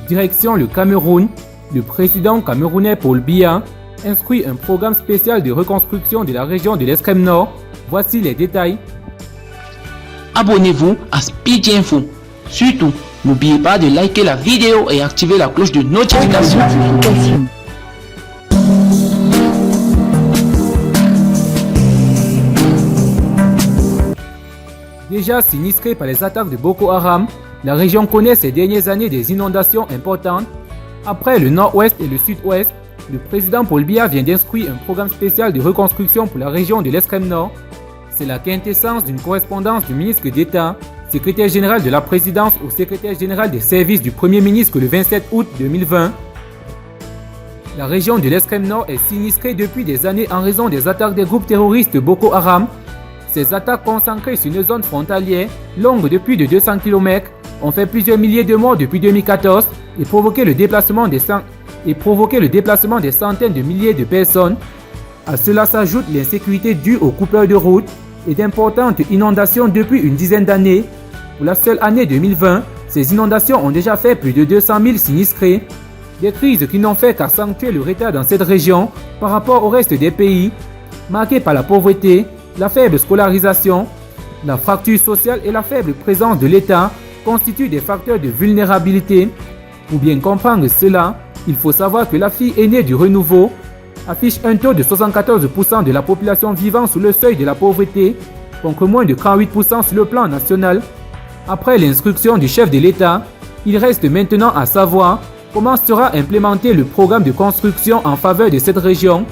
Direction le Cameroun, le président camerounais Paul Biya instruit un programme spécial de reconstruction de la région de l'extrême nord. Voici les détails. Abonnez-vous à Speedy Info. Surtout, n'oubliez pas de liker la vidéo et activer la cloche de notification. Déjà sinistrée par les attaques de Boko Haram, la région connaît ces dernières années des inondations importantes. Après le nord-ouest et le sud-ouest, le président Paul Biya vient d'instruire un programme spécial de reconstruction pour la région de l'extrême nord. C'est la quintessence d'une correspondance du ministre d'État, secrétaire général de la présidence au secrétaire général des services du Premier ministre le 27 août 2020. La région de l'extrême nord est sinistrée depuis des années en raison des attaques des groupes terroristes Boko Haram. Ces attaques concentrées sur une zone frontalière longue de plus de 200 km ont fait plusieurs milliers de morts depuis 2014 et provoqué le déplacement des centaines de milliers de personnes. À cela s'ajoute l'insécurité due aux coupeurs de route et d'importantes inondations depuis une dizaine d'années. Pour la seule année 2020, ces inondations ont déjà fait plus de 200 000 sinistrés. Des crises qui n'ont fait qu'accentuer le retard dans cette région par rapport au reste des pays, marqués par la pauvreté, la faible scolarisation, la fracture sociale et la faible présence de l'État constituent des facteurs de vulnérabilité. Pour bien comprendre cela, il faut savoir que la fille aînée du renouveau affiche un taux de 74% de la population vivant sous le seuil de la pauvreté, contre moins de 38% sur le plan national. Après l'instruction du chef de l'État, il reste maintenant à savoir comment sera implémenté le programme de construction en faveur de cette région.